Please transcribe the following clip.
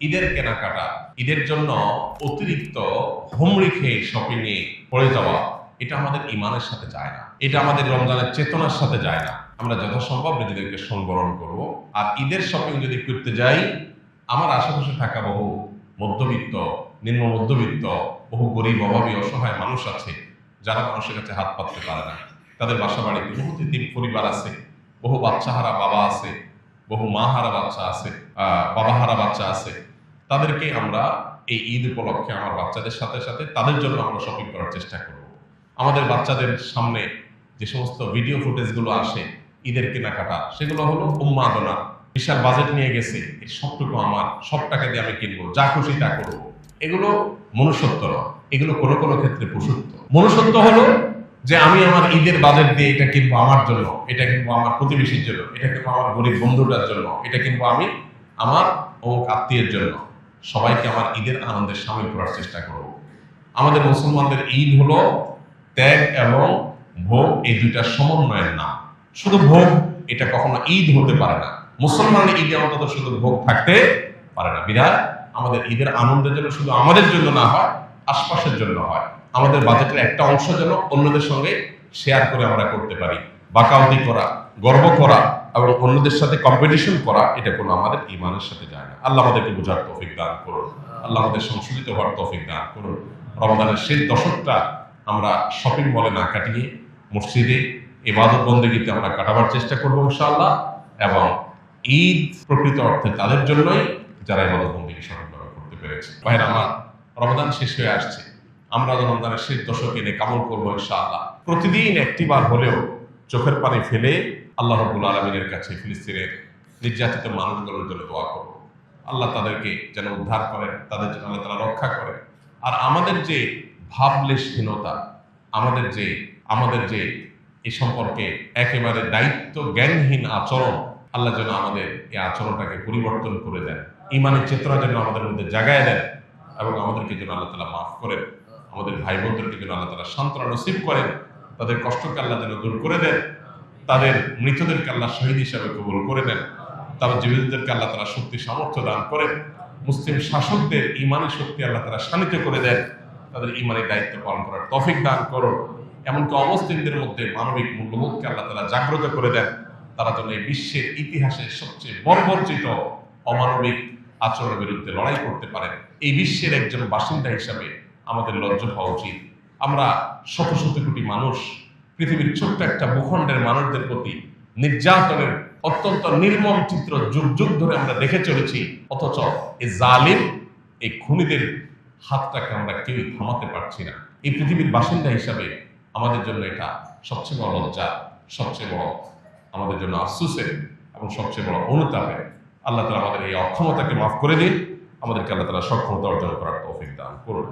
ঈদের কেনাকাটা, ঈদের জন্য অতিরিক্ত হুমড়ি খেয়ে শপিং এ পড়ে যাওয়া, এটা আমাদের ঈমানের সাথে যায় না। এটা আমাদের রমজানের চেতনার সাথে যায় না। আমরা যথাসম্ভব নিজেদেরকে সংবরণ করব। আর ঈদের শপিং যদি করতে যাই, আমার আশেপাশে থাকা বহু মধ্যবিত্ত, নিম্ন মধ্যবিত্ত, বহু গরিব, অভাবী, অসহায় মানুষ আছে যারা মানুষের কাছে হাত পাততে পারে না। তাদের বাসা বাড়িতে বহু তিন পরিবার আছে, বহু বাচ্চাহারা বাবা আছে, বহু মা হারা বাচ্চা আছে, বাবা হারা বাচ্চা আছে। তাদেরকে আমরা এই ঈদ উপলক্ষে আমার বাচ্চাদের সাথে সাথে তাদের জন্য আমরা শপিং করার চেষ্টা করব। আমাদের বাচ্চাদের সামনে যে সমস্ত ভিডিও ফুটেজগুলো আসে ঈদের কেনাকাটা, সেগুলো হলো উন্মাদনা। বিশাল বাজেট নিয়ে গেছে, এই সবটুকু আমার, সব টাকা দিয়ে আমি কিনবো, যা খুশি তা করবো। এগুলো মনুষ্যত্ব নয়, এগুলো কোনো কোনো ক্ষেত্রে পশুত্ব। মনুষ্যত্ব হলো যে আমি আমার ঈদের বাজেট দিয়ে এটা কিনবো আমার জন্য, এটা কিনবো আমার প্রতিবেশীর জন্য, এটা কিনবো আমার গরিব বন্ধুটার জন্য, এটা কিনবো আমি আমার অমুক আত্মীয়ের জন্য। সবাইকে আমার ঈদের আনন্দের সামিল করার চেষ্টা করব। আমাদের মুসলমানদের ঈদ হলো ত্যাগ এবং ভোগ, এই দুইটার সমন্বয়ের নাম। শুধু ভোগ এটা কখনো ঈদ হতে পারে না। মুসলমানের ঈদে অন্তত শুধু ভোগ থাকতে পারে না। বিধায় আমাদের ঈদের আনন্দের জন্য শুধু আমাদের জন্য না হয়, আশপাশের জন্য হয়। আমাদের বাজেটের একটা অংশ যেন অন্যদের সঙ্গে শেয়ার করে আমরা করতে পারি। বাকাউতি করা, গর্ব করা এবং অন্যদের সাথে কম্পিটিশন করা, এটা কোনো আমাদের ঈমানের সাথে যায় না। আল্লাহ আমাদেরকে বোঝার তৌফিক দান করুন, আল্লাহ আমাদের সংশোধিত হওয়ার তৌফিক দান করুন। রমজানের শেষ দশকটা আমরা শপিং মলে না কাটিয়ে মসজিদে ইবাদত বন্দেগীতে আমরা কাটাবার চেষ্টা করবো ইনশাআল্লাহ। এবং ঈদ প্রকৃত অর্থে তাদের জন্যই যারা ইবাদত বন্দেগী সঠিকভাবে করতে পেরেছে। ভাইরা আমার, রমজান শেষ হয়ে আসছে, আমরা রমজানের শেষ দশকে এনে কামল করবো ইনশাআল্লাহ। প্রতিদিন একটিবার হলেও চোখের পানি ফেলে আল্লাহ রাব্বুল আলামিনের কাছে ফিলিস্তিনের নির্যাতিত মানুষগুলোর জন্য দোয়া করব। আল্লাহ তাদেরকে যেন উদ্ধার করেন, তাদের জন্য আল্লাহ তাআলা রক্ষা করেন। আর আমাদের যে ভাবলেশহীনতা, আমাদের যে এই সম্পর্কে একেবারে দায়িত্ব জ্ঞানহীন আচরণ, আল্লাহ যেন আমাদের এই আচরণটাকে পরিবর্তন করে দেন, ঈমানের চেতনা যেন আমাদের মধ্যে জাগায় দেন এবং আমাদেরকে যেন আল্লাহ তাআলা মাফ করেন। আমাদের ভাই বোনদেরকে যেন আল্লাহ তাআলা সান্ত্বনা নসিব করেন, তাদের কষ্টকে আল্লাহ যেন দূর করে দেন, তাদের মৃতদেরকে আল্লাহ শহীদ হিসাবে কবুল করে নেন, তাদের জীবিতদেরকে আল্লাহ তাআলা শক্তি সামর্থ্য দান করেন, মুসলিম শাসকদের ঈমানের শক্তি আল্লাহ তাআলা শানিত করে দেন, তাদের ঈমানের দায়িত্ব পালন করার তৌফিক দান করুন। এমনকি অমুসলিমদের মধ্যে মানবিক মূল্যবোধকে আল্লাহ তাআলা জাগ্রত করে দেন, তারা যেন এই বিশ্বের ইতিহাসের সবচেয়ে বর্বরচিত অমানবিক আচরণের বিরুদ্ধে লড়াই করতে পারেন। এই বিশ্বের একজন বাসিন্দা হিসাবে আমাদের লজ্জা হওয়া উচিত। আমরা শত শত কোটি মানুষ, পৃথিবীর ছোট্ট একটা ভূখণ্ডের মানুষদের প্রতি নির্যাতনের অত্যন্ত নির্মম চিত্র যুগ যুগ ধরে আমরা দেখে চলেছি। অথচ এই জালিম, এই খুনিদের হাতটাকে আমরা কেউই থামাতে পারছি না। এই পৃথিবীর বাসিন্দা হিসাবে আমাদের জন্য এটা সবচেয়ে বড় লজ্জা, সবচেয়ে বড় আমাদের জন্য আফসোসের এবং সবচেয়ে বড় অনুতাপের। আল্লাহ তাআলা আমাদের এই অক্ষমতাকে মাফ করে দিন, আমাদেরকে আল্লাহ তাআলা সক্ষমতা অর্জন করার তৌফিক দান করুন।